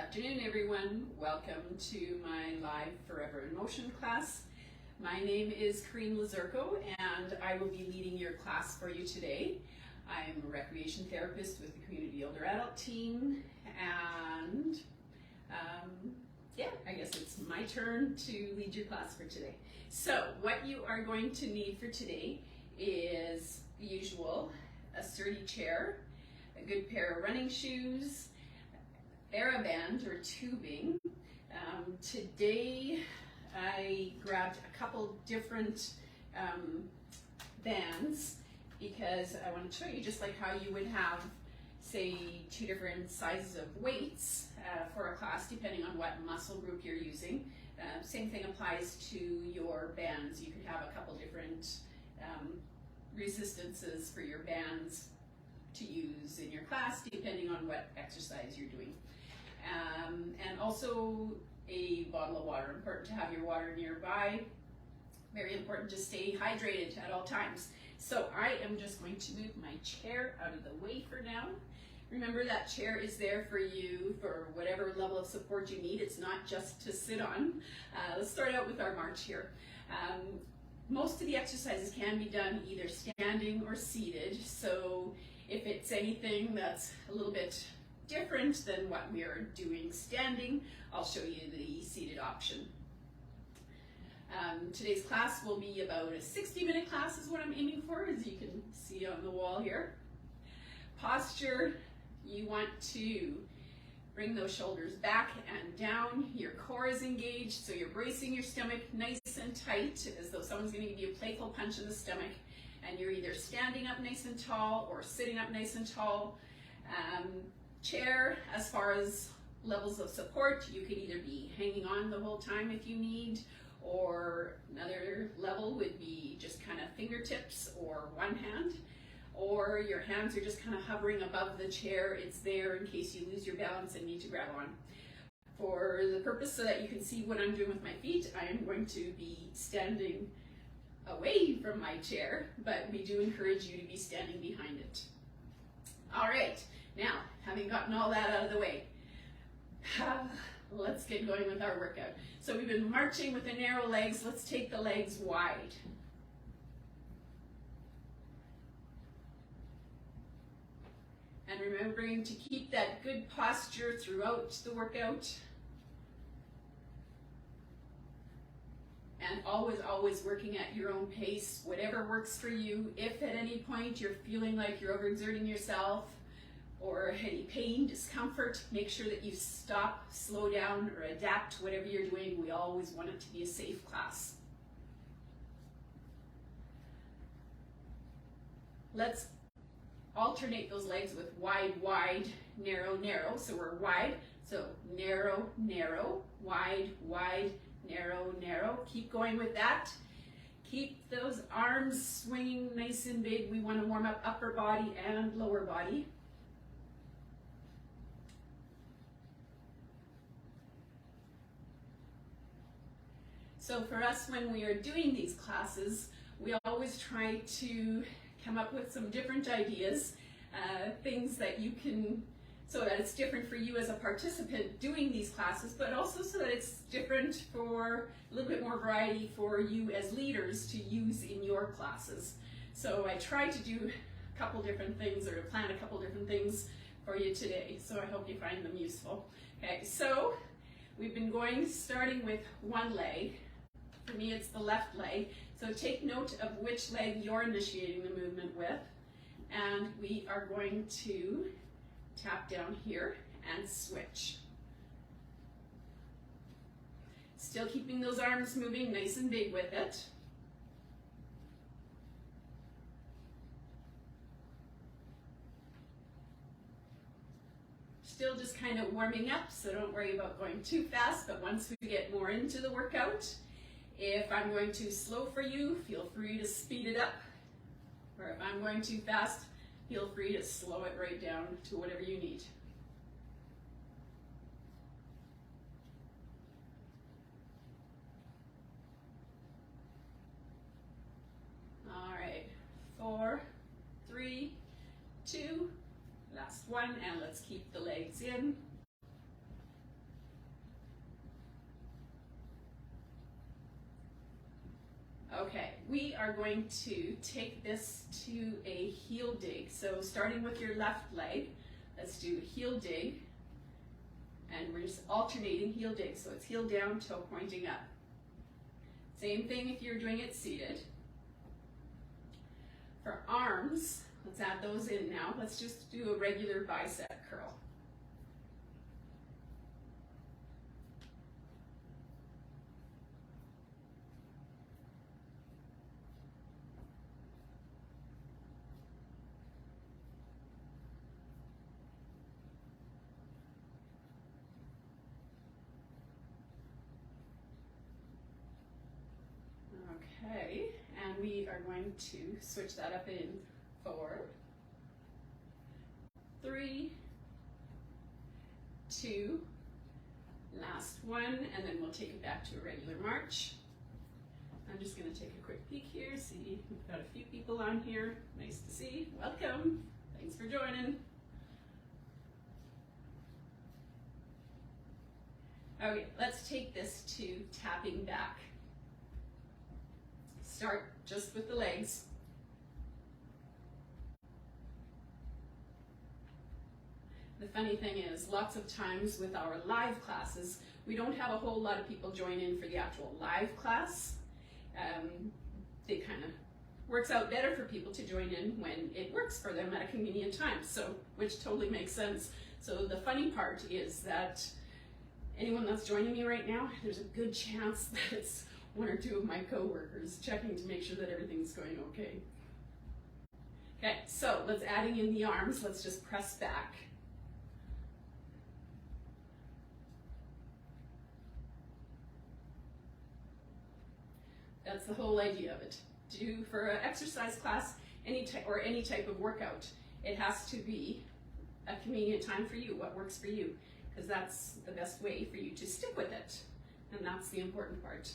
afternoon, everyone. Welcome to my live Forever in Motion class. My name is Kereen and I will be leading your class for you today. I'm a recreation therapist with the Community Older Adult team, and I guess it's my turn to lead your class for today. So what you are going to need for today is the usual: a sturdy chair, a good pair of running shoes, TheraBand or tubing. Today I grabbed a couple different bands because I want to show you just like how you would have, say, two different sizes of weights for a class depending on what muscle group you're using. Same thing applies to your bands. You could have a couple different resistances for your bands to use in your class depending on what exercise you're doing. And also a bottle of water. Important to have your water nearby. Very important to stay hydrated at all times. So I am just going to move my chair out of the way for now. Remember, that chair is there for you for whatever level of support you need. It's not just to sit on. Let's start out with our march here. Most of the exercises can be done either standing or seated. So if it's anything that's a little bit different than what we are doing standing, I'll show you the seated option. Today's class will be about a 60-minute class is what I'm aiming for, as you can see on the wall here. Posture, you want to bring those shoulders back and down. Your core is engaged, so you're bracing your stomach nice and tight, as though someone's going to give you a playful punch in the stomach, and you're either standing up nice and tall or sitting up nice and tall. Chair, as far as levels of support, you could either be hanging on the whole time if you need, or another level would be just kind of fingertips or one hand, or your hands are just kind of hovering above the chair. It's there in case you lose your balance and need to grab on. For the purpose so that you can see what I'm doing with my feet, I am going to be standing away from my chair, but we do encourage you to be standing behind it. All right. Now, having gotten all that out of the way, let's get going with our workout. So we've been marching with the narrow legs. Let's take the legs wide. And remembering to keep that good posture throughout the workout. And always working at your own pace, whatever works for you. If at any point you're feeling like you're overexerting yourself, or any pain, discomfort, make sure that you stop, slow down, or adapt to whatever you're doing. We always want it to be a safe class. Let's alternate those legs with wide, wide, narrow, narrow. So we're wide, so narrow, narrow, wide, wide, narrow, narrow. Keep going with that. Keep those arms swinging nice and big. We want to warm up upper body and lower body. So for us, when we are doing these classes, we always try to come up with some different ideas, things that you can, so that it's different for you as a participant doing these classes, but also so that it's different for a little bit more variety for you as leaders to use in your classes. So I try to do a couple different things, or to plan a couple different things for you today. So I hope you find them useful. Okay, so we've been starting with one leg. For me, it's the left leg. So take note of which leg you're initiating the movement with. And we are going to tap down here and switch. Still keeping those arms moving nice and big with it. Still just kind of warming up, so don't worry about going too fast, but once we get more into the workout, if I'm going too slow for you, feel free to speed it up. Or if I'm going too fast, feel free to slow it right down to whatever you need. All right, 4, 3, 2, last one, and let's keep the legs in. Okay, we are going to take this to a heel dig. So starting with your left leg, let's do a heel dig. And we're just alternating heel dig. So it's heel down, toe pointing up. Same thing if you're doing it seated. For arms, let's add those in now. Let's just do a regular bicep curl. Okay, and we are going to switch that up in 4, 3, 2, last one, and then we'll take it back to a regular march. I'm just going to take a quick peek here, see we've got a few people on here. Nice to see. Welcome. Thanks for joining. Okay, let's take this to tapping back. Start just with the legs. The funny thing is, lots of times with our live classes, we don't have a whole lot of people join in for the actual live class. It kind of works out better for people to join in when it works for them at a convenient time, so which totally makes sense. So the funny part is that anyone that's joining me right now, there's a good chance that it's 1 or 2 of my coworkers checking to make sure that everything's going okay. Okay, so let's adding in the arms. Let's just press back. That's the whole idea of it. Do for an exercise class, any type of workout, it has to be a convenient time for you, what works for you, because that's the best way for you to stick with it, and that's the important part.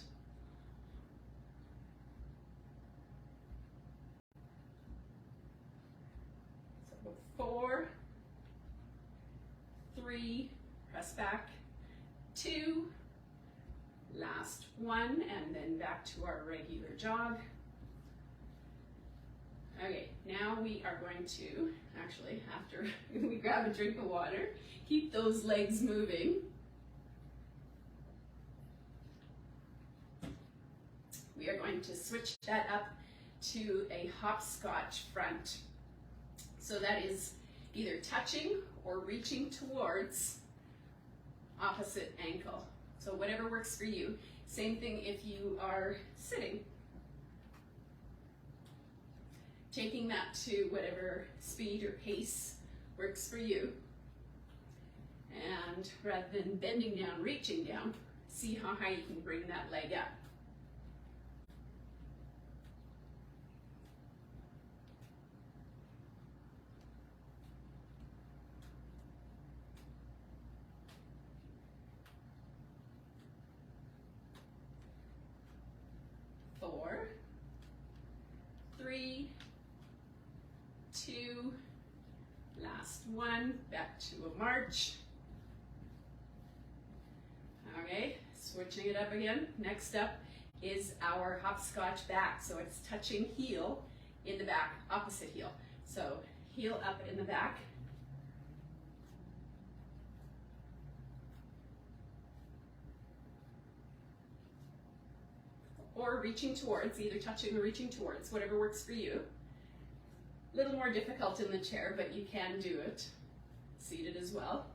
So 4, 3, press back, 2, last one, and then back to our regular jog. Okay, now we are going to, actually, after we grab a drink of water, keep those legs moving. We are going to switch that up to a hopscotch front. So that is either touching or reaching towards opposite ankle. So whatever works for you. Same thing if you are sitting. Taking that to whatever speed or pace works for you. And rather than bending down, reaching down, see how high you can bring that leg up. Four, 3, 2, last one, back to a march. Okay, switching it up again. Next up is our hopscotch back. So it's touching heel in the back, opposite heel. So heel up in the back. Or reaching towards, either touching or reaching towards, whatever works for you. A little more difficult in the chair, but you can do it seated as well.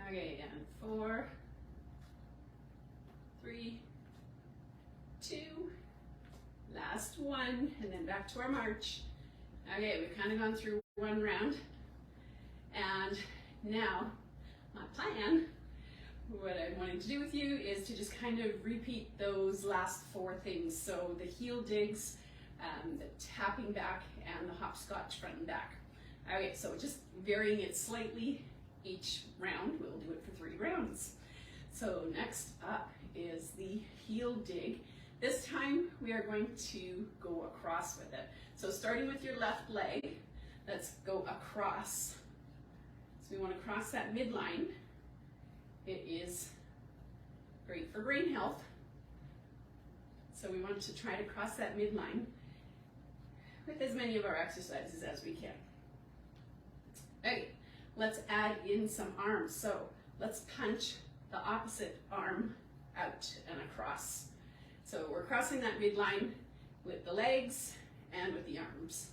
Okay, and 4, 3, 2, last one, and then back to our march. Okay, we've kind of gone through one round, and now my plan, what I'm wanting to do with you is to just kind of repeat those last 4 things. So the heel digs, the tapping back, and the hopscotch front and back. Okay, so just varying it slightly each round. We'll do it for 3 rounds. So next up is the heel dig. This time we are going to go across with it. So starting with your left leg, let's go across. So we want to cross that midline. It is great for brain health. So we want to try to cross that midline with as many of our exercises as we can. Okay, let's add in some arms. So let's punch the opposite arm out and across. So we're crossing that midline with the legs and with the arms.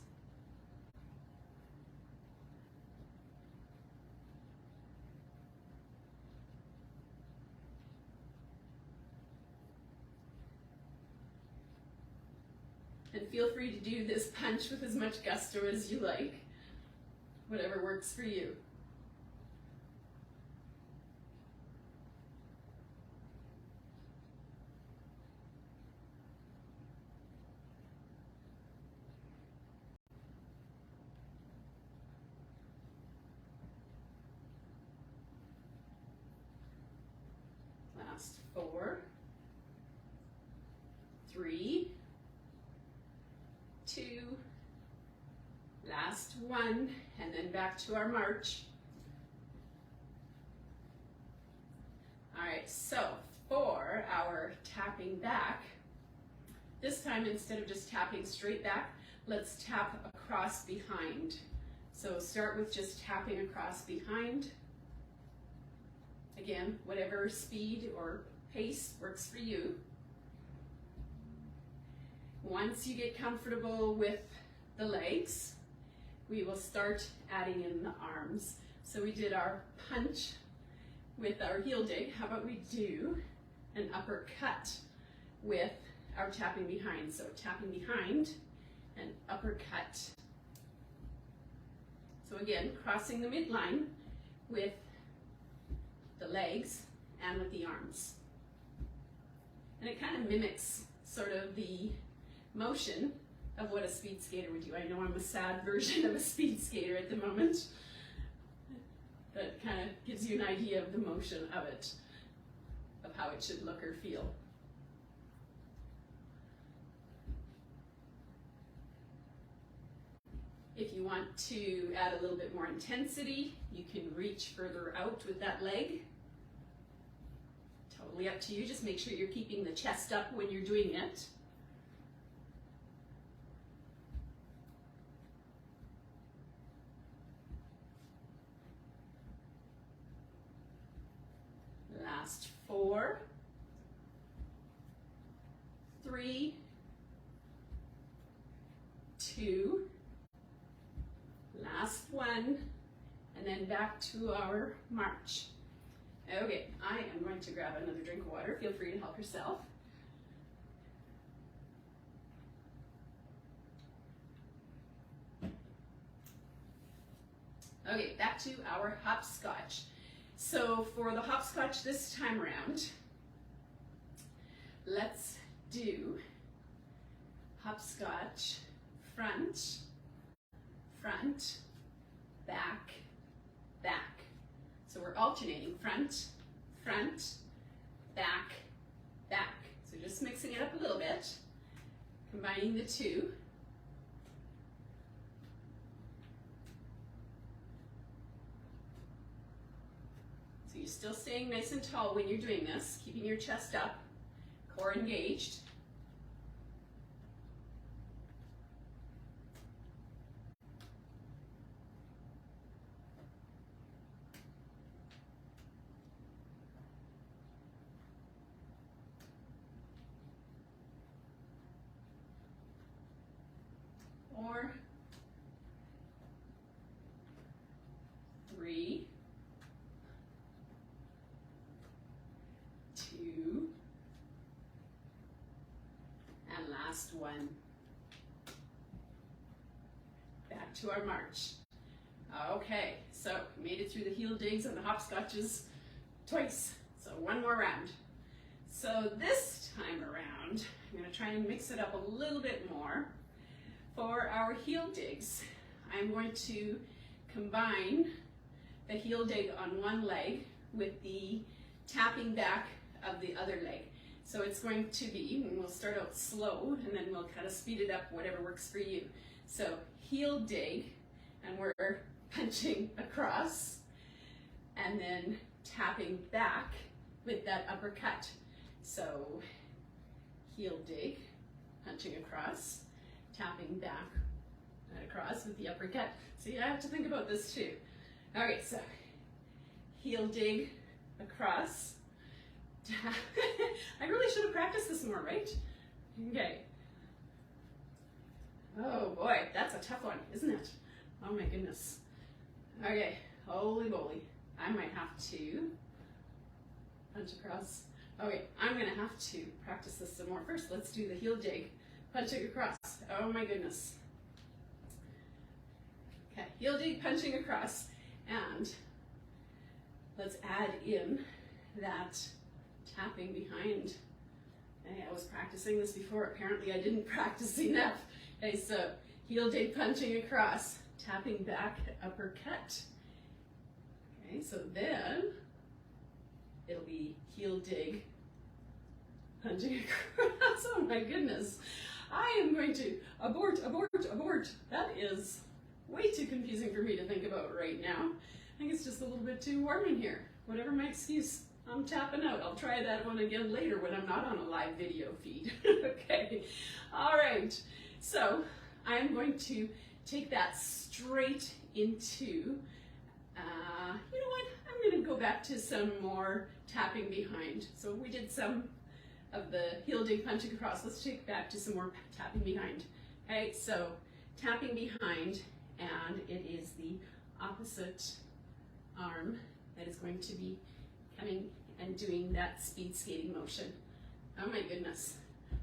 And feel free to do this punch with as much gusto as you like, whatever works for you. Last 4, 3, 2, last 1, and then back to our march. All right, so for our tapping back, this time instead of just tapping straight back, let's tap across behind. So start with just tapping across behind. Again, whatever speed or pace works for you. Once you get comfortable with the legs, we will start adding in the arms. So we did our punch with our heel dig. How about we do an uppercut with our tapping behind? So tapping behind and uppercut. So again, crossing the midline with the legs and with the arms. And it kind of mimics sort of the motion of what a speed skater would do. I know I'm a sad version of a speed skater at the moment. That kind of gives you an idea of the motion of it, of how it should look or feel. If you want to add a little bit more intensity, you can reach further out with that leg. Totally up to you. Just make sure you're keeping the chest up when you're doing it. Last 4, 3, 2, last 1, and then back to our march. Okay, I am going to grab another drink of water. Feel free to help yourself. Okay, back to our hopscotch. So for the hopscotch this time around, let's do hopscotch front, front, back, back. So we're alternating front, front, back, back. So just mixing it up a little bit, combining the two. So you're still staying nice and tall when you're doing this, keeping your chest up, core engaged. Four, 3, 2, and last 1. Back to our march. Okay, so we made it through the heel digs and the hopscotches twice. So one more round. So this time around, I'm going to try and mix it up a little bit more. For our heel digs, I'm going to combine the heel dig on one leg with the tapping back of the other leg. So it's going to be, and we'll start out slow and then we'll kind of speed it up, whatever works for you. So heel dig, and we're punching across and then tapping back with that uppercut. So heel dig, punching across, tapping back and across with the uppercut. So you have to think about this too. All right, so heel dig across. I really should have practiced this more, right? Okay. Oh boy, that's a tough one, isn't it? Oh my goodness. Okay, holy moly. I might have to punch across. Okay, I'm gonna have to practice this some more. First, let's do the heel dig, punching across. Oh my goodness. Okay, heel dig, punching across, and let's add in that tapping behind. Okay, I was practicing this before. Apparently I didn't practice enough. Okay, so heel dig, punching across, tapping back, uppercut. Okay, so then it'll be heel dig, punching across. Oh my goodness. I am going to abort. That is way too confusing for me to think about right now. I think it's just a little bit too warm in here. Whatever my excuse, I'm tapping out. I'll try that one again later when I'm not on a live video feed. Okay, all right. So I'm going to take that straight into, you know what? I'm going to go back to some more tapping behind. So we did some of the heel dig, punching across. Let's take back to some more tapping behind. Okay, so tapping behind, and it is the opposite arm that is going to be coming and doing that speed skating motion. Oh my goodness.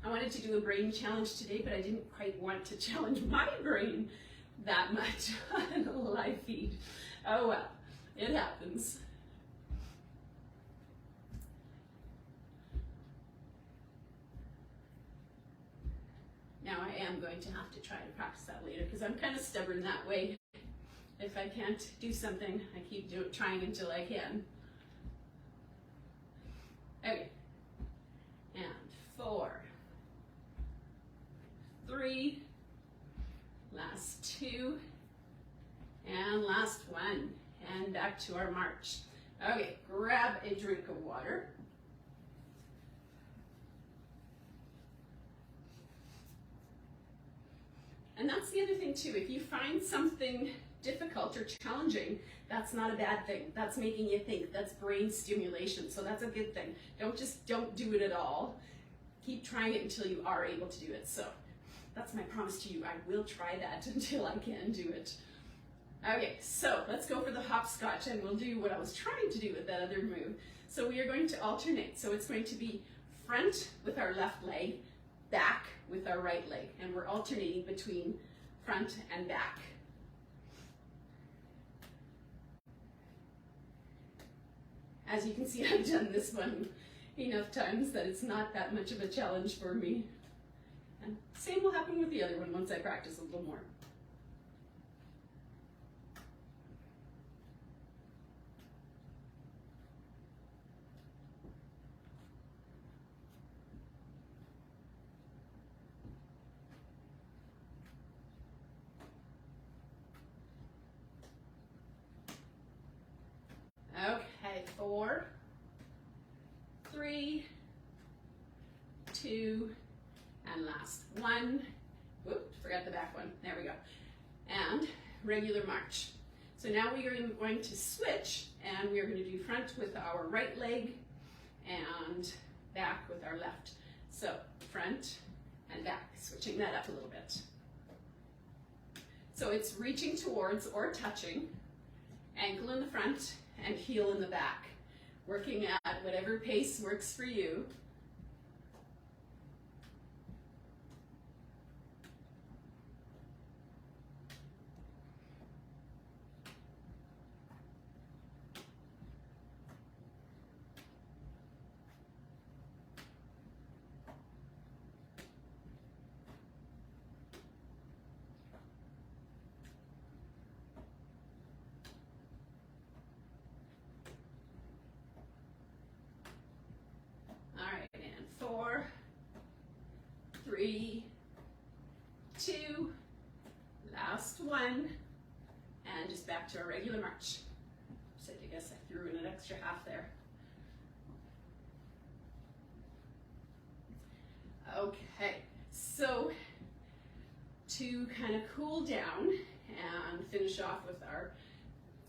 I wanted to do a brain challenge today, but I didn't quite want to challenge my brain that much on a live feed. Oh well, it happens. Now I am going to have to try to practice that later because I'm kind of stubborn that way. If I can't do something, I keep trying until I can. Okay, and 4, 3, last 2, and last 1, and back to our march. Okay, grab a drink of water. And that's the other thing too, if you find something difficult or challenging, that's not a bad thing. That's making you think. That's brain stimulation. So that's a good thing. Don't do it at all. Keep trying it until you are able to do it. So that's my promise to you. I will try that until I can do it. Okay, so let's go for the hopscotch, and we'll do what I was trying to do with that other move. So we are going to alternate. So it's going to be front with our left leg, back with our right leg, and we're alternating between front and back. As you can see, I've done this one enough times that it's not that much of a challenge for me. And same will happen with the other one once I practice a little more. Okay, 4, 3, 2, and last 1. Whoops, forgot the back one. There we go. And regular march. So now we are going to switch, and we are going to do front with our right leg and back with our left. So front and back, switching that up a little bit. So it's reaching towards or touching, ankle in the front and heel in the back, working at whatever pace works for you. 3, 2, last one, and just back to our regular march. So I guess I threw in an extra half there. Okay, so to kind of cool down and finish off with our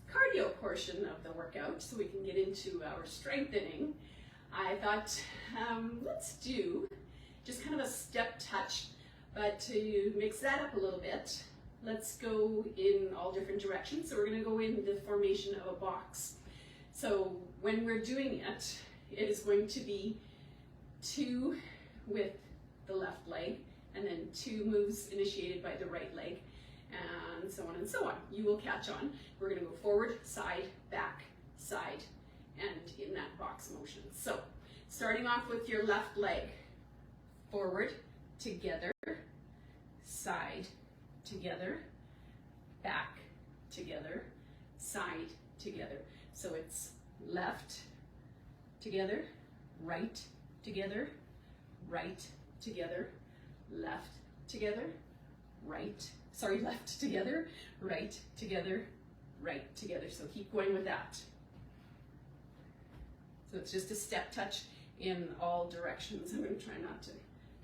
cardio portion of the workout so we can get into our strengthening, I thought let's do just kind of a step touch, but to mix that up a little bit, let's go in all different directions. So we're going to go in the formation of a box. So when we're doing it, it is going to be 2 with the left leg, and then 2 moves initiated by the right leg, and so on and so on. You will catch on. We're going to go forward, side, back, side, and in that box motion. So starting off with your left leg, forward, together, side, together, back, together, side, together. So it's left, together, right, together, right, together, left, together, right, sorry, left, together, right, together, right, together. So keep going with that. So it's just a step touch in all directions. I'm going to try not to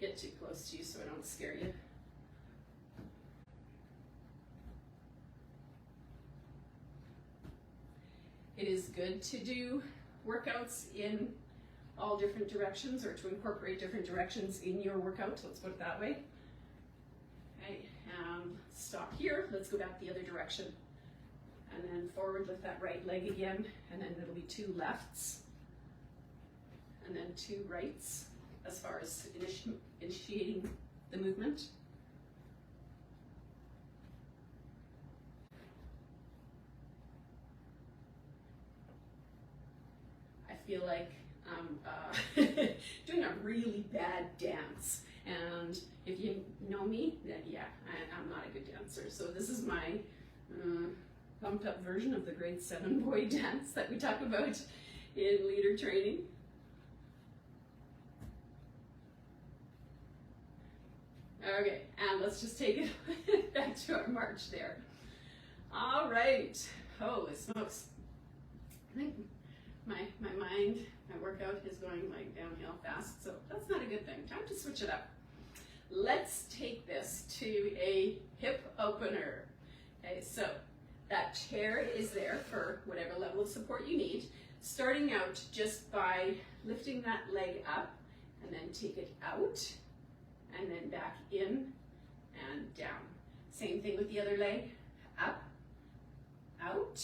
get too close to you so I don't scare you. It is good to do workouts in all different directions, or to incorporate different directions in your workout. Let's put it that way. Okay, stop here. Let's go back the other direction. And then forward with that right leg again, and then it'll be 2 lefts, and then 2 rights as far as initiating the movement. I feel like I'm doing a really bad dance, and if you know me, then yeah, I'm not a good dancer. So this is my pumped up version of the grade 7 boy dance that we talk about in leader training. Okay, and let's just take it back to our march there. All right, holy smokes. I think my mind, my workout is going like downhill fast, so that's not a good thing. Time to switch it up. Let's take this to a hip opener. Okay, so that chair is there for whatever level of support you need. Starting out just by lifting that leg up, and then take it out, and then back in and down. Same thing with the other leg. Up, out,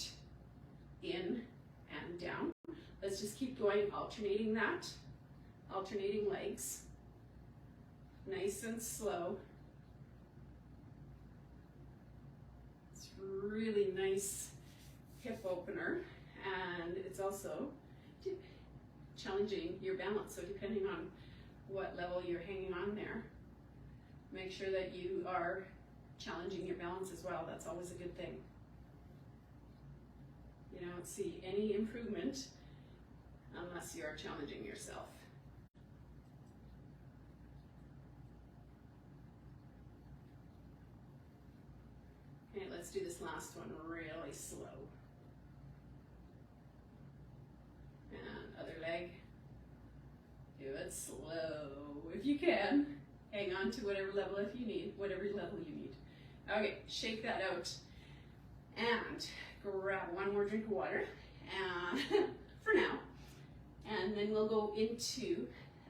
in, and down. Let's just keep going, alternating that, alternating legs, nice and slow. It's really nice hip opener, and it's also challenging your balance. So depending on what level you're hanging on there, make sure that you are challenging your balance as well. That's always a good thing. You don't see any improvement unless you are challenging yourself. Okay, let's do this last one really slow. And other leg. Do it slow if you can. Hang on to whatever level if you need, whatever level you need. Okay, shake that out. And grab one more drink of water, and for now. And then we'll go into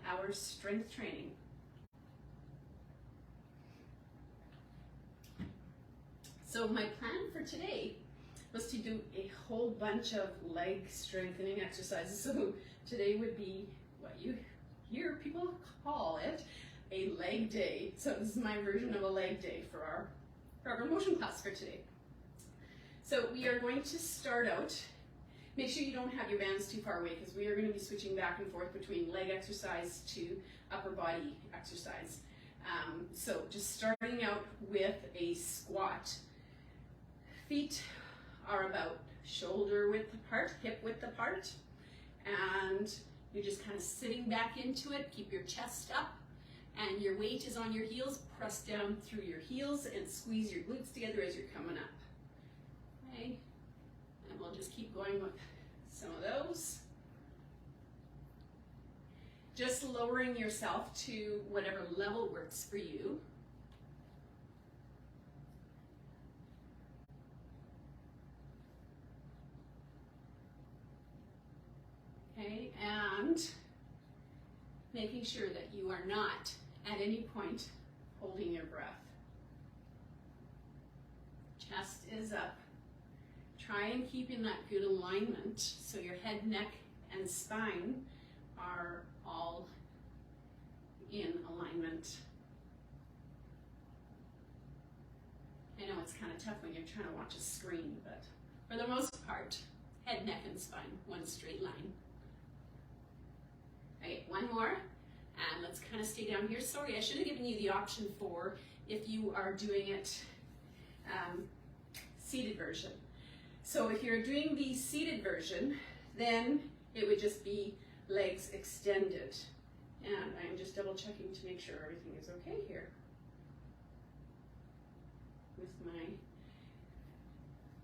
our strength training. So my plan for today was to do a whole bunch of leg strengthening exercises. So today would be what you hear people call it a leg day. So this is my version of a leg day for our motion class for today. So we are going to start out. Make sure you don't have your bands too far away, because we are going to be switching back and forth between leg exercise to upper body exercise. So just starting out with a squat. Feet are about shoulder width apart, hip width apart, and you're just kind of sitting back into it. Keep your chest up, and your weight is on your heels, press down through your heels and squeeze your glutes together as you're coming up. Okay, and we'll just keep going with some of those. Just lowering yourself to whatever level works for you. Okay, and making sure that you are not at any point holding your breath. Chest is up. Try and keep in that good alignment so your head, neck, and spine are all in alignment. I know it's kind of tough when you're trying to watch a screen, but for the most part, head, neck, and spine, one straight line. Okay, one more, and let's kind of stay down here. Sorry, I should have given you the option for if you are doing it seated version. So if you're doing the seated version, then it would just be legs extended. And I'm just double checking to make sure everything is okay here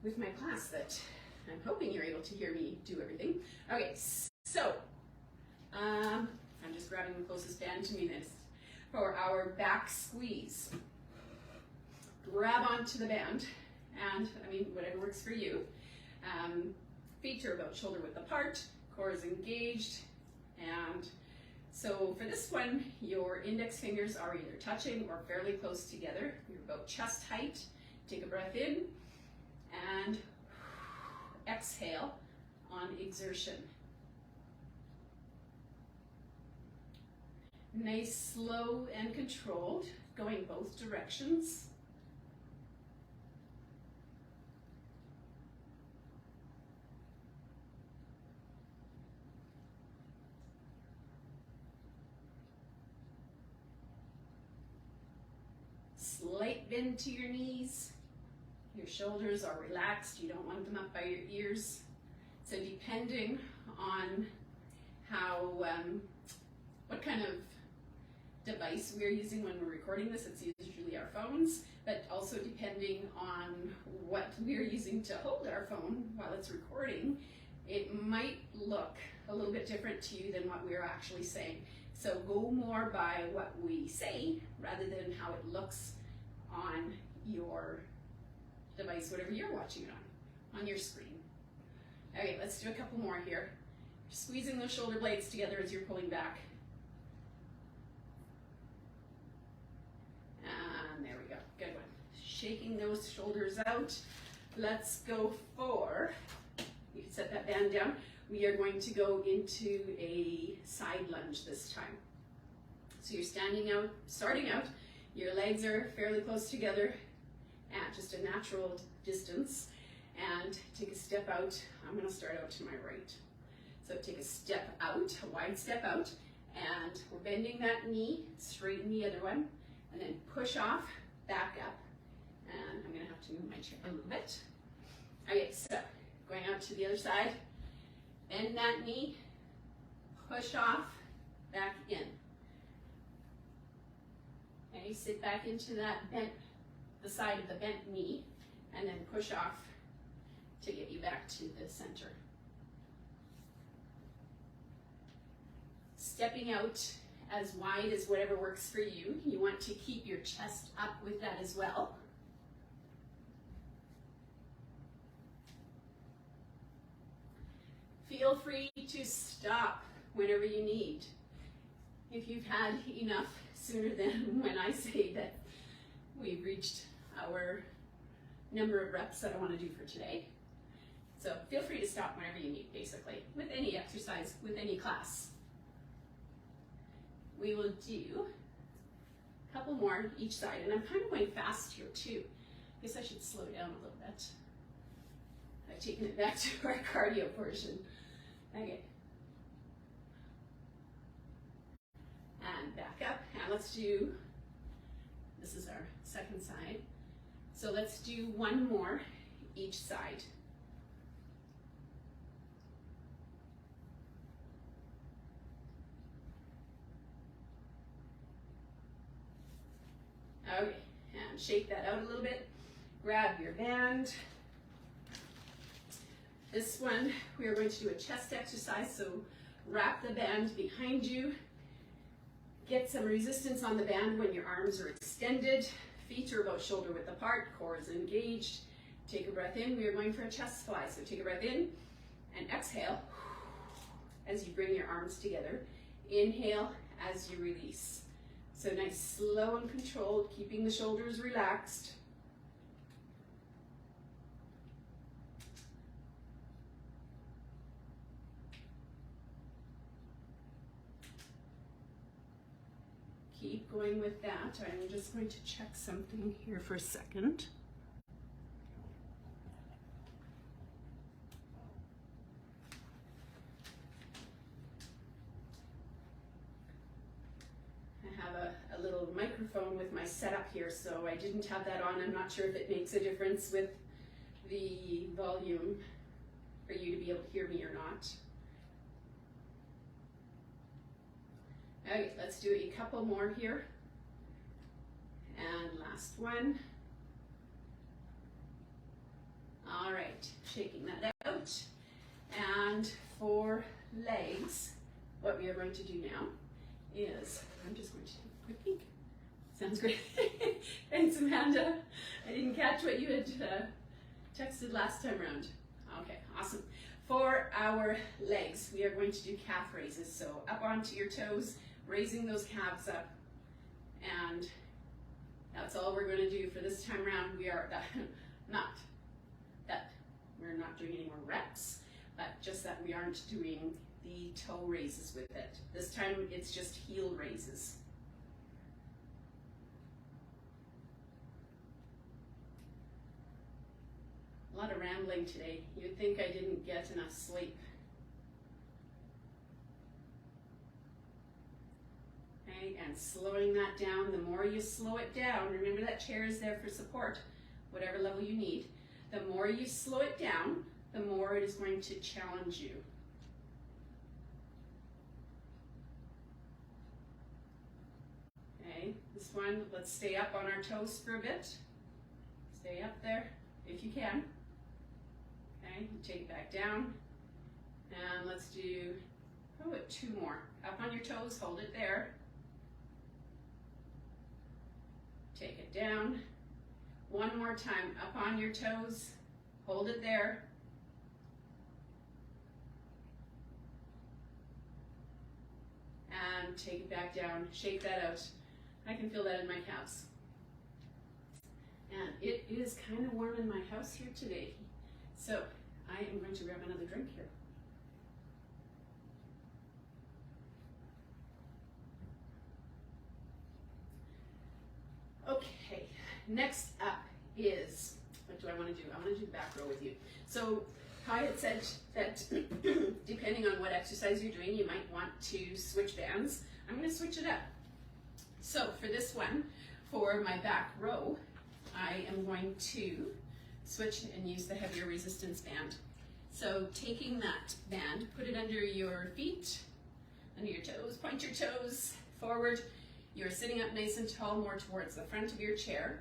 with my class that I'm hoping you're able to hear me do everything. Okay, so I'm just grabbing the closest band to me this for our back squeeze. Grab onto the band, and I mean, whatever works for you. Feet are about shoulder width apart, core is engaged, and so for this one, your index fingers are either touching or fairly close together. You're about chest height. Take a breath in, and exhale on exertion. Nice, slow, and controlled, going both directions. Slight bend to your knees. Your shoulders are relaxed. You don't want them up by your ears. So depending on how, what kind of device we're using when we're recording this, it's usually our phones, but also depending on what we're using to hold our phone while it's recording, it might look a little bit different to you than what we're actually saying. So go more by what we say rather than how it looks on your device, whatever you're watching it on your screen. Okay, let's do a couple more here. Squeezing those shoulder blades together as you're pulling back. And there we go, good one. Shaking those shoulders out. Let's go for, you can set that band down. We are going to go into a side lunge this time. So you're starting out, your legs are fairly close together at just a natural distance, and take a step out. I'm going to start out to my right. So take a step out, a wide step out, and we're bending that knee, straighten the other one, and then push off, back up, and I'm going to have to move my chair a little bit. Okay, so going out to the other side, bend that knee, push off, back in. Okay, sit back into that bent, the side of the bent knee, and then push off to get you back to the center. Stepping out as wide as whatever works for you. You want to keep your chest up with that as well. Feel free to stop whenever you need. If you've had enough sooner than when I say that we've reached our number of reps that I want to do for today. So feel free to stop whenever you need, basically, with any exercise, with any class. We will do a couple more each side, and I'm kind of going fast here too. I guess I should slow down a little bit. I've taken it back to our cardio portion. Okay. And back up, and let's do, this is our second side. So let's do one more each side. Okay, and shake that out a little bit. Grab your band. This one, we are going to do a chest exercise, so wrap the band behind you. Get some resistance on the band when your arms are extended. Feet are about shoulder width apart, core is engaged. Take a breath in, we are going for a chest fly. So take a breath in and exhale as you bring your arms together. Inhale as you release. So nice, slow and controlled, keeping the shoulders relaxed. Keep going with that. I'm just going to check something here for a second. I have a little microphone with my setup here, so I didn't have that on. I'm not sure if it makes a difference with the volume for you to be able to hear me or not. Okay, let's do a couple more here. And last one. All right, shaking that out. And for legs, what we are going to do now is, I'm just going to take a quick peek. Sounds great. Thanks, Amanda. I didn't catch what you had texted last time around. Okay, awesome. For our legs, we are going to do calf raises. So up onto your toes, raising those calves up, and that's all we're going to do for this time around. We are we're not doing any more reps, but just that we aren't doing the toe raises with it. This time it's just heel raises. A lot of rambling today. You'd think I didn't get enough sleep. And slowing that down, the more you slow it down, remember that chair is there for support, whatever level you need. The more you slow it down, the more it is going to challenge you. Okay, this one, let's stay up on our toes for a bit. Stay up there if you can. Okay, take it back down. And let's do, how about 2 more? Up on your toes, hold it there. Take it down. 1 more time, up on your toes, hold it there. And take it back down, shake that out. I can feel that in my calves. And it is kind of warm in my house here today. So I am going to grab another drink here. Okay, next up is, what do I want to do? I want to do the back row with you. So Kai had said that depending on what exercise you're doing, you might want to switch bands. I'm going to switch it up. So for this one, for my back row, I am going to switch and use the heavier resistance band. So taking that band, put it under your feet, under your toes, point your toes forward. You're sitting up nice and tall, more towards the front of your chair.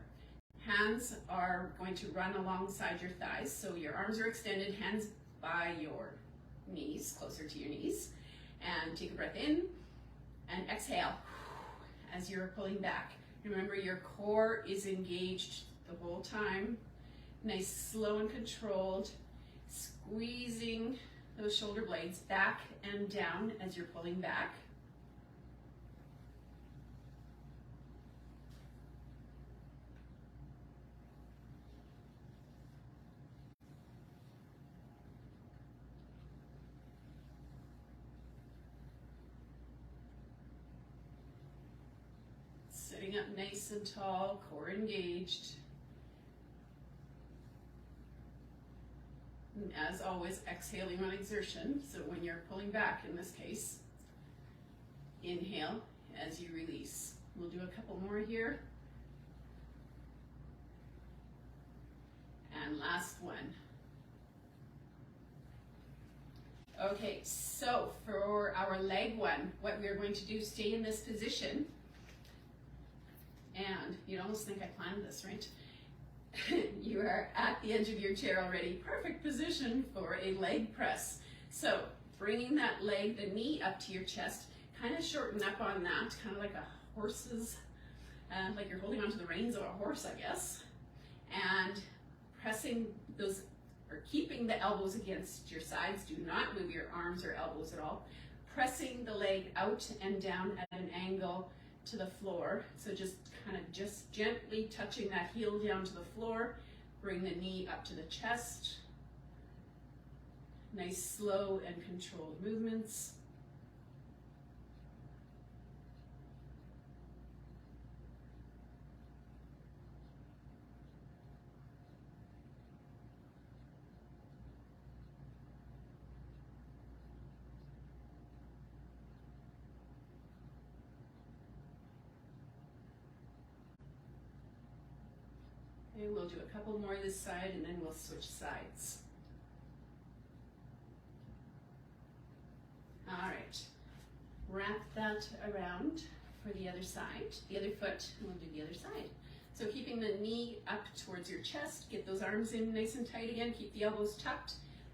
Hands are going to run alongside your thighs, so your arms are extended, hands by your knees, closer to your knees. And take a breath in and exhale as you're pulling back. Remember, your core is engaged the whole time. Nice, slow and controlled, squeezing those shoulder blades back and down as you're pulling back. Sitting up nice and tall, core engaged. And as always, exhaling on exertion. So when you're pulling back, in this case, inhale as you release. We'll do a couple more here. And last one. Okay, so for our leg one, what we're going to do, stay in this position. And you'd almost think I planned this, right? You are at the edge of your chair already. Perfect position for a leg press. So bringing that leg, the knee up to your chest, kind of shorten up on that, kind of like a horse's, like you're holding onto the reins of a horse, I guess. And pressing those, or keeping the elbows against your sides. Do not move your arms or elbows at all. Pressing the leg out and down at an angle to the floor. So just kind of just gently touching that heel down to the floor. Bring the knee up to the chest. Nice slow and controlled movements. Okay, we'll do a couple more this side and then we'll switch sides. All right, wrap that around for the other side, the other foot, and we'll do the other side. So keeping the knee up towards your chest, get those arms in nice and tight again, keep the elbows tucked,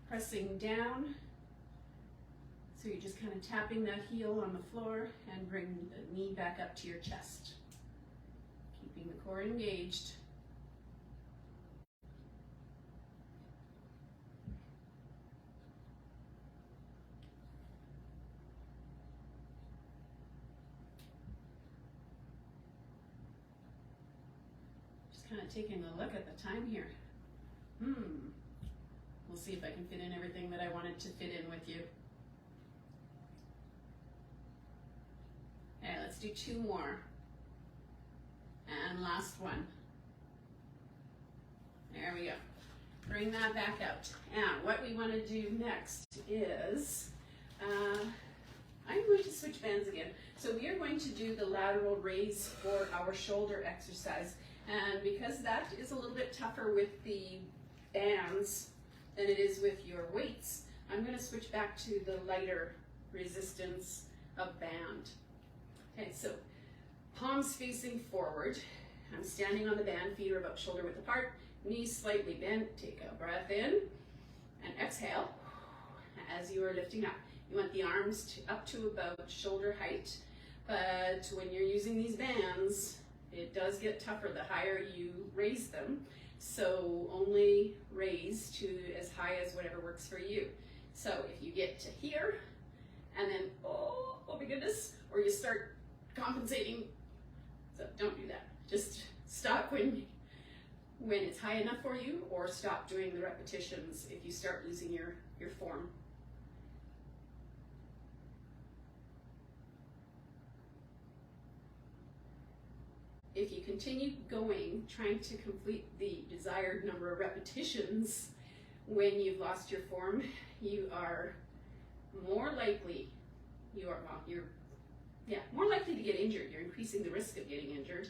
pressing down. So you're just kind of tapping that heel on the floor and bring the knee back up to your chest. Keeping the core engaged. Kind of taking a look at the time here. We'll see if I can fit in everything that I wanted to fit in with you. Okay, let's do 2 more. And last one. There we go. Bring that back out. And what we want to do next is, I'm going to switch bands again. So we are going to do the lateral raise for our shoulder exercise. And because that is a little bit tougher with the bands than it is with your weights, I'm going to switch back to the lighter resistance of band. Okay, so palms facing forward. I'm standing on the band, feet are about shoulder width apart, knees slightly bent. Take a breath in and exhale as you are lifting up. You want the arms up to about shoulder height, but when you're using these bands, it does get tougher the higher you raise them. So only raise to as high as whatever works for you. So if you get to here and then, oh my goodness, or you start compensating, so don't do that. Just stop when it's high enough for you, or stop doing the repetitions if you start losing your form. If you continue going, trying to complete the desired number of repetitions when you've lost your form, you are more likely, you're more likely to get injured. You're increasing the risk of getting injured.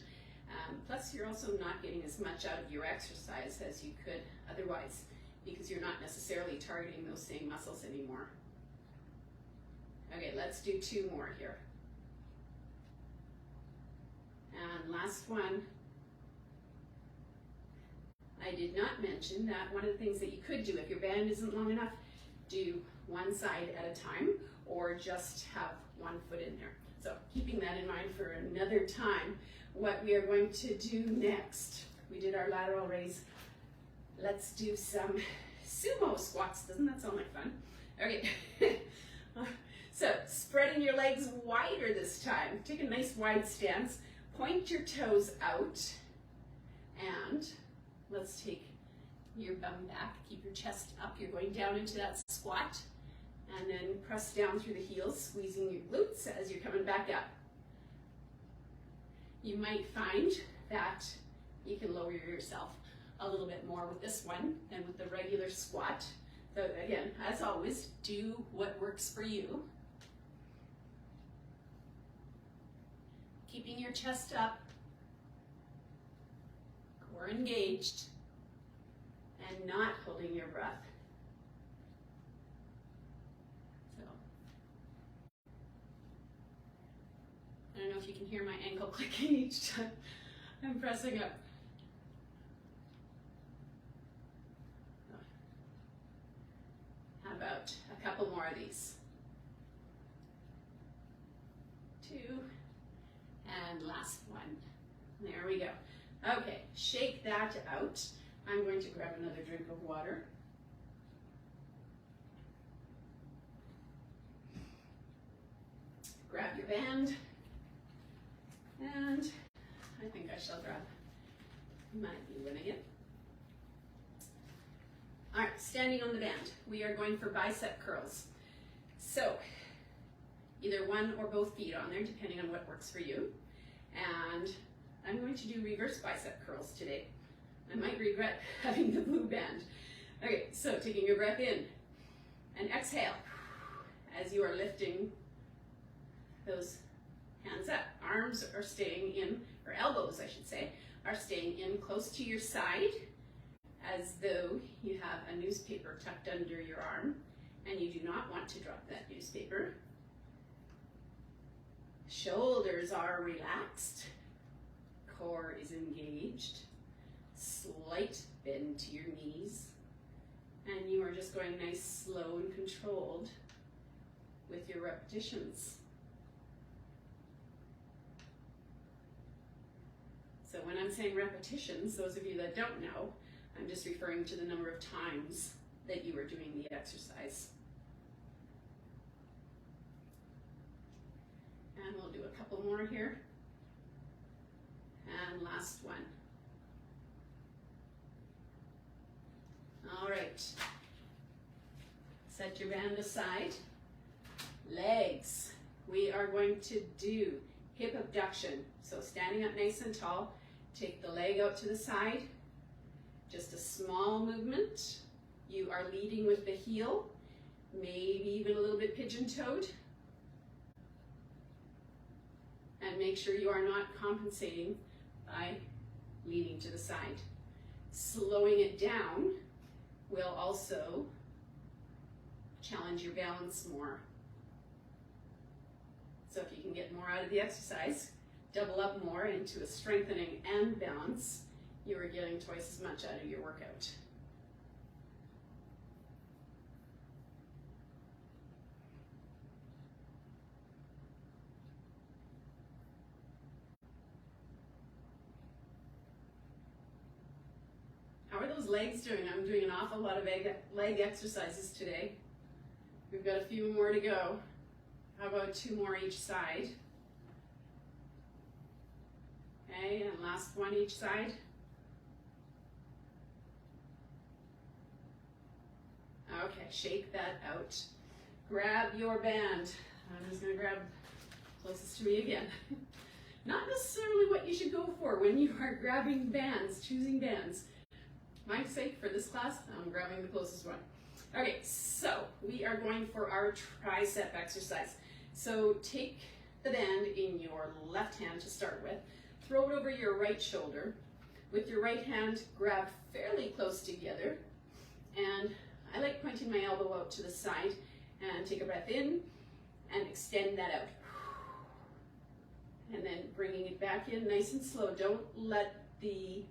Plus, you're also not getting as much out of your exercise as you could otherwise, because you're not necessarily targeting those same muscles anymore. Okay, let's do 2 more here. And last one, I did not mention that one of the things that you could do if your band isn't long enough, do one side at a time, or just have one foot in there. So keeping that in mind for another time, what we are going to do next, we did our lateral raise. Let's do some sumo squats. Doesn't that sound like fun? Okay. So spreading your legs wider this time. Take a nice wide stance. Point your toes out, and let's take your bum back. Keep your chest up. You're going down into that squat, and then press down through the heels, squeezing your glutes as you're coming back up. You might find that you can lower yourself a little bit more with this one than with the regular squat. So again, as always, do what works for you. Keeping your chest up, core engaged, and not holding your breath. So, I don't know if you can hear my ankle clicking each time I'm pressing up. How about a couple more of these? 2, and last one. There we go. Okay, shake that out. I'm going to grab another drink of water. Grab your band, and I think I shall grab my blue one again. All right, standing on the band, we are going for bicep curls. So, either one or both feet on there, depending on what works for you. And I'm going to do reverse bicep curls today. I might regret having the blue band. Okay, so taking your breath in and exhale as you are lifting those hands up. Arms are staying in, or elbows I should say, are staying in close to your side as though you have a newspaper tucked under your arm and you do not want to drop that newspaper. Shoulders are relaxed, core is engaged, slight bend to your knees, and you are just going nice, slow, and controlled with your repetitions. So when I'm saying repetitions, those of you that don't know, I'm just referring to the number of times that you are doing the exercise. And we'll do a couple more here. And last one. All right. Set your band aside. Legs. We are going to do hip abduction. So standing up nice and tall, take the leg out to the side. Just a small movement. You are leading with the heel, maybe even a little bit pigeon-toed. And make sure you are not compensating by leaning to the side. Slowing it down will also challenge your balance more. So if you can get more out of the exercise, double up more into a strengthening and balance, you are getting twice as much out of your workout. How are those legs doing? I'm doing an awful lot of leg exercises today. We've got a few more to go. How about 2 more each side? Okay, and last one each side. Okay, shake that out. Grab your band. I'm just going to grab closest to me again. Not necessarily what you should go for when you are grabbing bands, choosing bands. My sake, for this class, I'm grabbing the closest one. Okay, so we are going for our tricep exercise. So take the band in your left hand to start with. Throw it over your right shoulder. With your right hand, grab fairly close together. And I like pointing my elbow out to the side, and take a breath in and extend that out. And then bringing it back in nice and slow. Don't let the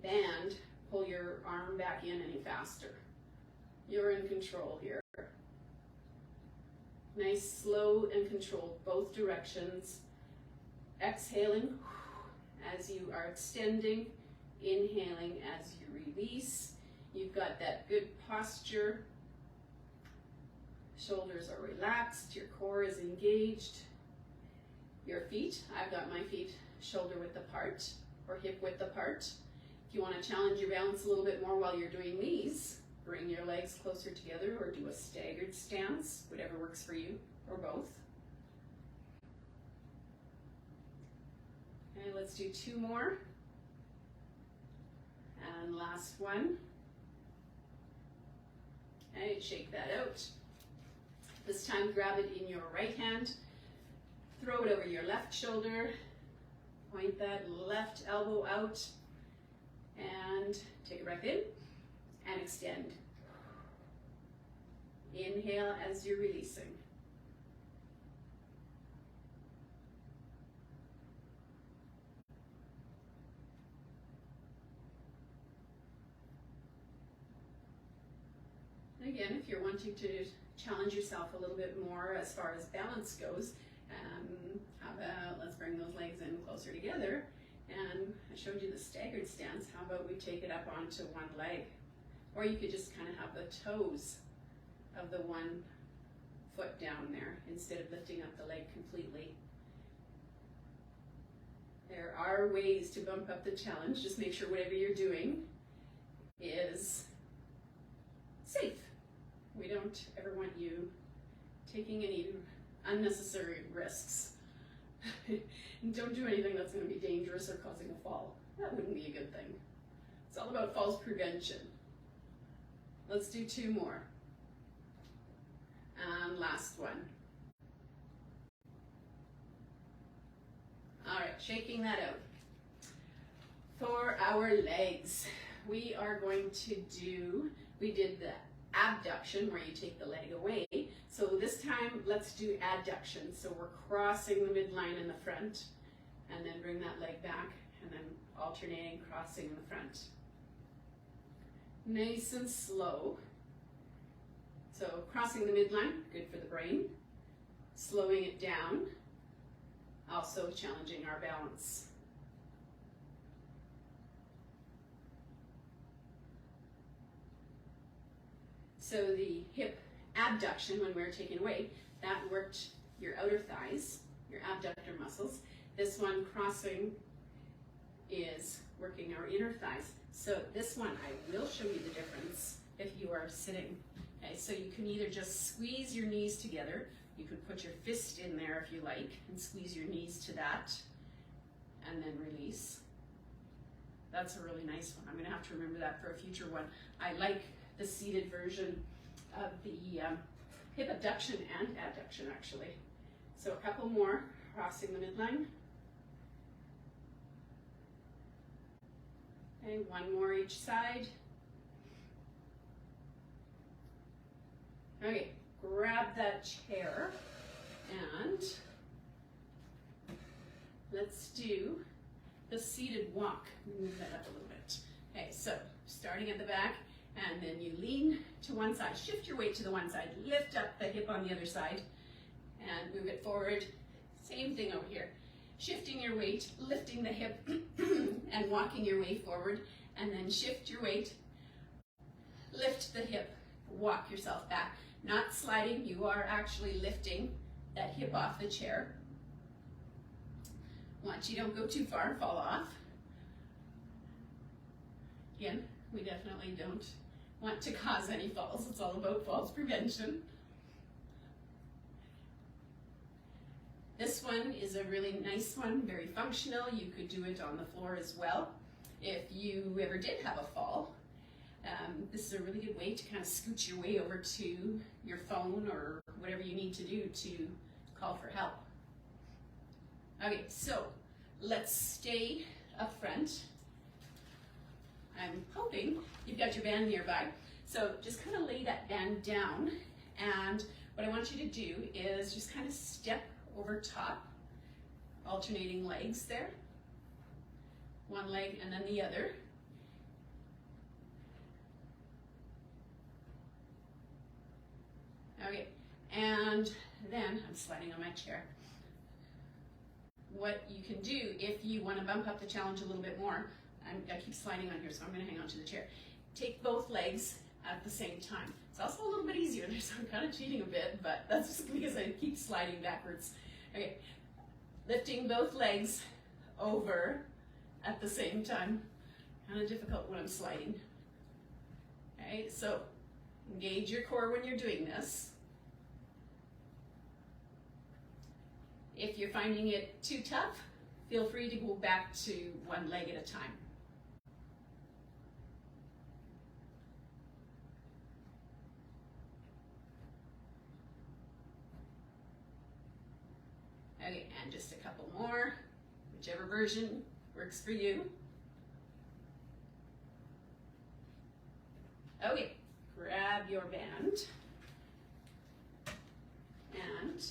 band pull your arm back in any faster. You're in control here. Nice, slow and controlled both directions. Exhaling as you are extending, inhaling as you release. You've got that good posture. Shoulders are relaxed, your core is engaged. Your feet, I've got my feet shoulder width apart or hip width apart. If you want to challenge your balance a little bit more while you're doing these, bring your legs closer together or do a staggered stance, whatever works for you, or both. Okay, let's do 2 more. And last one. Okay, shake that out. This time grab it in your right hand, throw it over your left shoulder, point that left elbow out, and take a breath in and extend. Inhale as you're releasing. Again, if you're wanting to challenge yourself a little bit more as far as balance goes, how about let's bring those legs in closer together. And I showed you the staggered stance. How about we take it up onto one leg? Or you could just kind of have the toes of the one foot down there instead of lifting up the leg completely. There are ways to bump up the challenge. Just make sure whatever you're doing is safe. We don't ever want you taking any unnecessary risks. And don't do anything that's going to be dangerous or causing a fall. That wouldn't be a good thing. It's all about falls prevention. Let's do 2 more. And last one. All right, shaking that out. For our legs, we are going to do, we did the abduction where you take the leg away. So this time, let's do adduction. So we're crossing the midline in the front and then bring that leg back and then alternating, crossing in the front. Nice and slow. So crossing the midline, good for the brain. Slowing it down, also challenging our balance. So the hip abduction, when we're taken away, that worked your outer thighs, your abductor muscles. This one, crossing, is working our inner thighs. So this one, I will show you the difference if you are sitting. Okay, so you can either just squeeze your knees together. You could put your fist in there if you like and squeeze your knees to that and then release. That's a really nice one. I'm going to have to remember that for a future one. I like the seated version of the hip abduction and adduction actually. So a couple more, crossing the midline. Okay, one more each side. Okay, grab that chair and let's do the seated walk. Move that up a little bit. Okay, so starting at the back, and then you lean to one side. Shift your weight to the one side. Lift up the hip on the other side and move it forward. Same thing over here. Shifting your weight, lifting the hip and walking your way forward, and then shift your weight, lift the hip, walk yourself back. Not sliding, you are actually lifting that hip off the chair. Watch you don't go too far and fall off. Again, we definitely don't want to cause any falls. It's all about falls prevention. This one is a really nice one, very functional. You could do it on the floor as well. If you ever did have a fall, this is a really good way to kind of scoot your way over to your phone or whatever you need to do to call for help. Okay, so let's stay up front. I'm hoping you've got your band nearby. So just kind of lay that band down, and what I want you to do is just kind of step over top, alternating legs there. One leg and then the other. Okay, and then I'm sliding on my chair. What you can do if you want to bump up the challenge a little bit more, I keep sliding on here, so I'm going to hang on to the chair. Take both legs at the same time. It's also a little bit easier there, so I'm kind of cheating a bit, but that's just because I keep sliding backwards. Okay, lifting both legs over at the same time. Kind of difficult when I'm sliding. Okay, so engage your core when you're doing this. If you're finding it too tough, feel free to go back to one leg at a time. Okay, and just a couple more, whichever version works for you. Okay, grab your band, and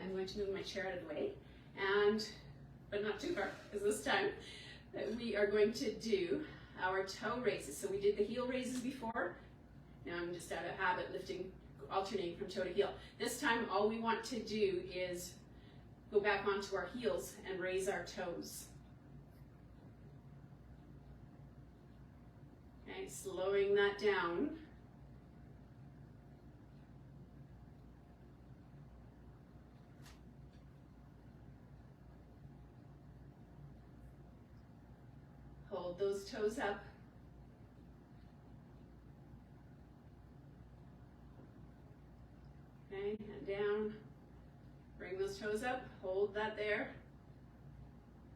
I'm going to move my chair out of the way, but not too far, because this time we are going to do our toe raises. So we did the heel raises before, Now I'm just out of habit lifting, alternating from toe to heel. This time all we want to do is go back onto our heels and raise our toes. Okay, slowing that down. Hold those toes up. Okay, and down. Bring those toes up, hold that there.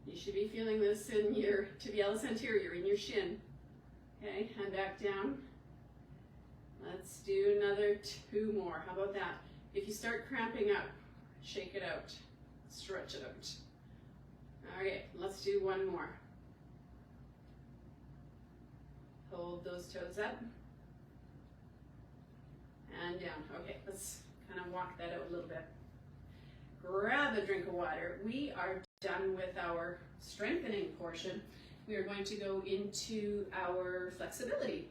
You should be feeling this in your tibialis anterior, in your shin. Okay, and back down. Let's do another 2 more. How about that? If you start cramping up, shake it out, stretch it out. All right, let's do 1 more. Hold those toes up and down. Okay, let's kind of walk that out a little bit. Grab a drink of water. We are done with our strengthening portion. We are going to go into our flexibility.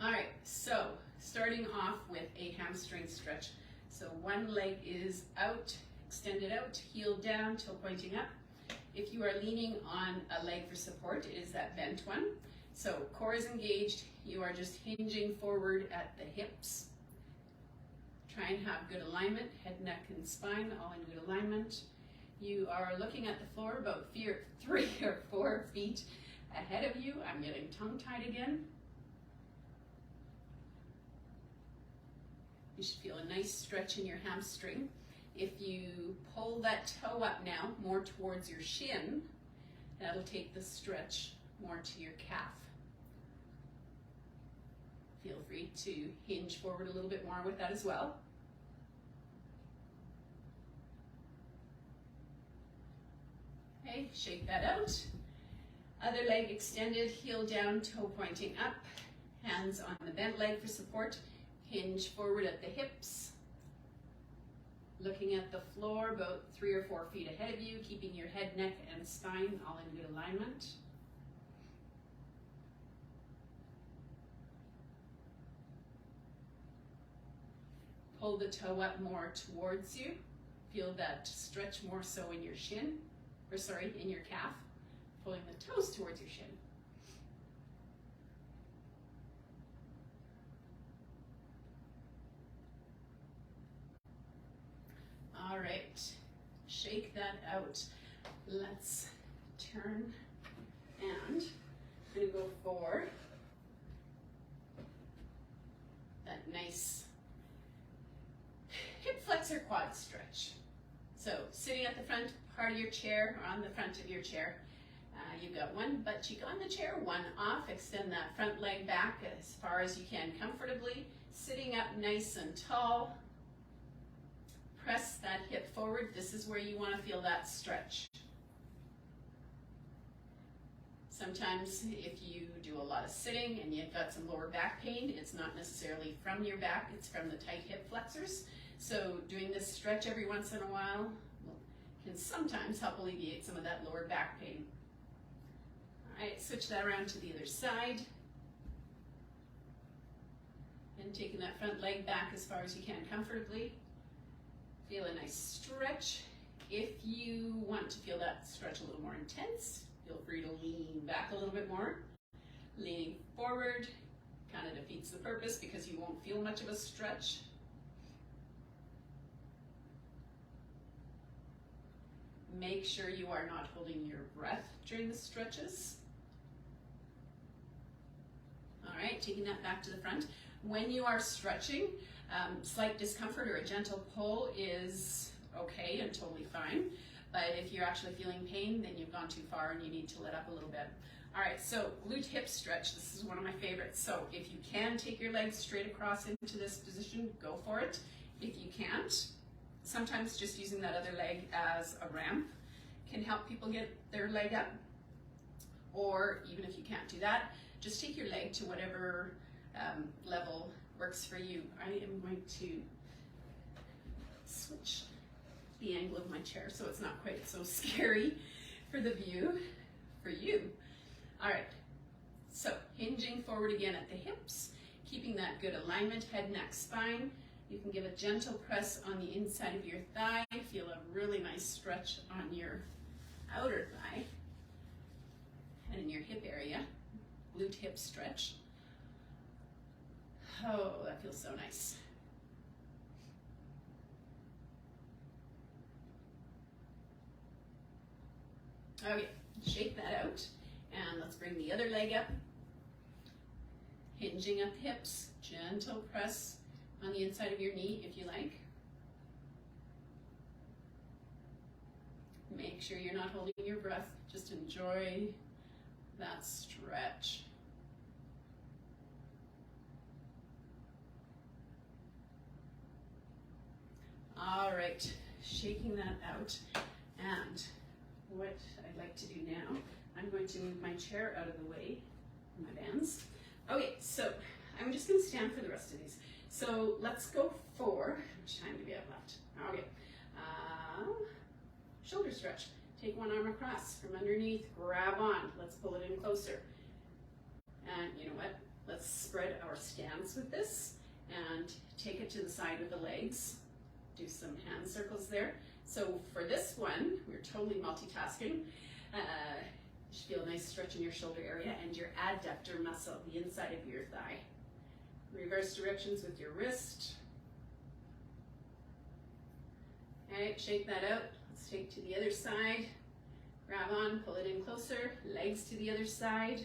All right, so starting off with a hamstring stretch. So one leg is out, extended out, heel down, toe pointing up. If you are leaning on a leg for support, it is that bent one. So core is engaged, you are just hinging forward at the hips. Try and have good alignment, head, neck, and spine all in good alignment. You are looking at the floor about 3 or 4 feet ahead of you. I'm getting tongue-tied again. You should feel a nice stretch in your hamstring. If you pull that toe up now more towards your shin, that'll take the stretch more to your calf. Feel free to hinge forward a little bit more with that as well. Okay, shake that out. Other leg extended, heel down, toe pointing up. Hands on the bent leg for support. Hinge forward at the hips. Looking at the floor about 3 or 4 feet ahead of you, keeping your head, neck, and spine all in good alignment. Pull the toe up more towards you. Feel that stretch more so in your shin, or sorry, in your calf. Pulling the toes towards your shin. All right, shake that out. Let's turn and I'm gonna go for that nice hip flexor quad stretch. So sitting at the front part of your chair, or on the front of your chair, you've got one butt cheek on the chair, one off. Extend that front leg back as far as you can comfortably. Sitting up nice and tall. Press that hip forward. This is where you want to feel that stretch. Sometimes if you do a lot of sitting and you've got some lower back pain, it's not necessarily from your back, it's from the tight hip flexors. So doing this stretch every once in a while can sometimes help alleviate some of that lower back pain. All right, switch that around to the other side. And taking that front leg back as far as you can comfortably. Feel a nice stretch. If you want to feel that stretch a little more intense, feel free to lean back a little bit more. Leaning forward kind of defeats the purpose because you won't feel much of a stretch. Make sure you are not holding your breath during the stretches. All right, taking that back to the front. When you are stretching, slight discomfort or a gentle pull is okay and totally fine. But if you're actually feeling pain, then you've gone too far and you need to let up a little bit. All right, so glute hip stretch. This is one of my favorites. So if you can take your legs straight across into this position, go for it. If you can't, sometimes just using that other leg as a ramp can help people get their leg up. Or even if you can't do that, just take your leg to whatever level works for you. I am going to switch the angle of my chair so it's not quite so scary for the view for you. All right, so hinging forward again at the hips, keeping that good alignment, head, neck, spine. You can give a gentle press on the inside of your thigh. Feel a really nice stretch on your outer thigh and in your hip area, glute hip stretch. Oh, that feels so nice. Okay, shake that out, and let's bring the other leg up. Hinging up the hips, gentle press on the inside of your knee if you like. Make sure you're not holding your breath, just enjoy that stretch. All right, shaking that out, and what I'd like to do now, I'm going to move my chair out of the way, my bands. Okay, so I'm just going to stand for the rest of these. So let's go for, how much time do we have left? Okay, shoulder stretch. Take one arm across from underneath, grab on. Let's pull it in closer. And you know what? Let's spread our stance with this and take it to the side of the legs. Do some hand circles there. So for this one, we're totally multitasking. You should feel a nice stretch in your shoulder area and your adductor muscle, the inside of your thigh. Reverse directions with your wrist. All right, shake that out. Let's take to the other side. Grab on, pull it in closer. Legs to the other side.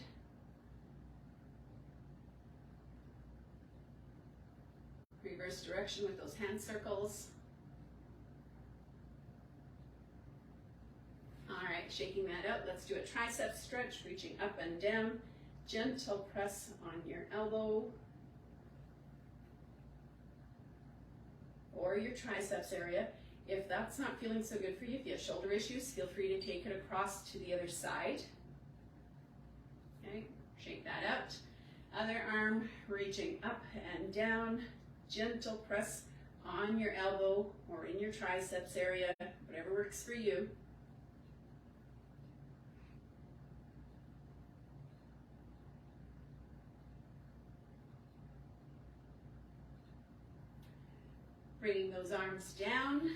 Reverse direction with those hand circles. All right, shaking that out. Let's do a tricep stretch, reaching up and down. Gentle press on your elbow or your triceps area. If that's not feeling so good for you, if you have shoulder issues, feel free to take it across to the other side. Okay, shake that out. Other arm reaching up and down. Gentle press on your elbow or in your triceps area, whatever works for you. Bringing those arms down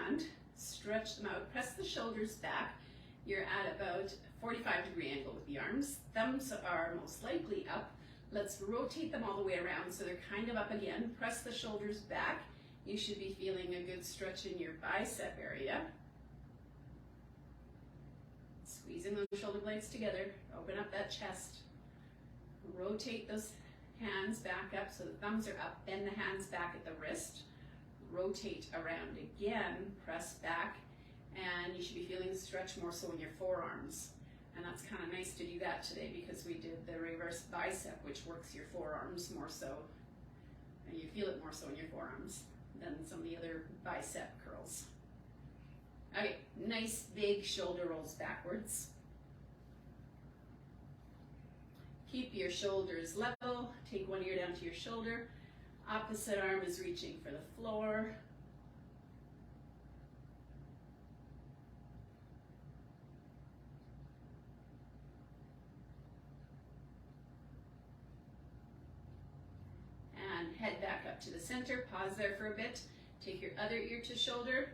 and stretch them out. Press the shoulders back. You're at about a 45-degree angle with the arms. Thumbs are most likely up. Let's rotate them all the way around so they're kind of up again. Press the shoulders back. You should be feeling a good stretch in your bicep area. Squeezing those shoulder blades together. Open up that chest. Rotate those hands back up so the thumbs are up. Bend the hands back at the wrist. Rotate around again, press back, and you should be feeling the stretch more so in your forearms. And that's kind of nice to do that today because we did the reverse bicep, which works your forearms more so, and you feel it more so in your forearms than some of the other bicep curls. Okay, nice big shoulder rolls backwards. Keep your shoulders level, take one ear down to your shoulder. Opposite arm is reaching for the floor. And head back up to the center. Pause there for a bit. Take your other ear to shoulder.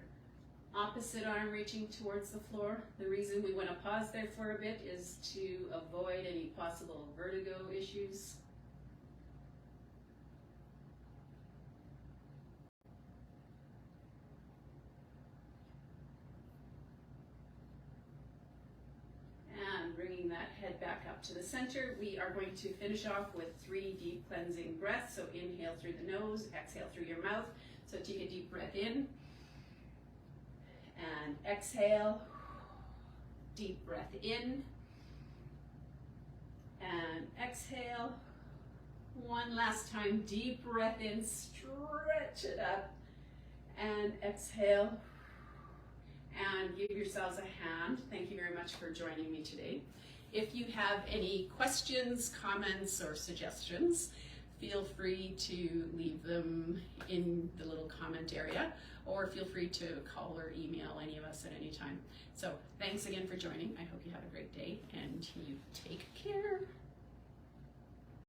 Opposite arm reaching towards the floor. The reason we want to pause there for a bit is to avoid any possible vertigo issues. Bringing that head back up to the center. We are going to finish off with 3 deep cleansing breaths. So inhale through the nose, exhale through your mouth. So take a deep breath in and exhale. Deep breath in and exhale. One last time, deep breath in, stretch it up and exhale. And give yourselves a hand. Thank you very much for joining me today. If you have any questions, comments, or suggestions, feel free to leave them in the little comment area, or feel free to call or email any of us at any time. So thanks again for joining. I hope you have a great day and you take care.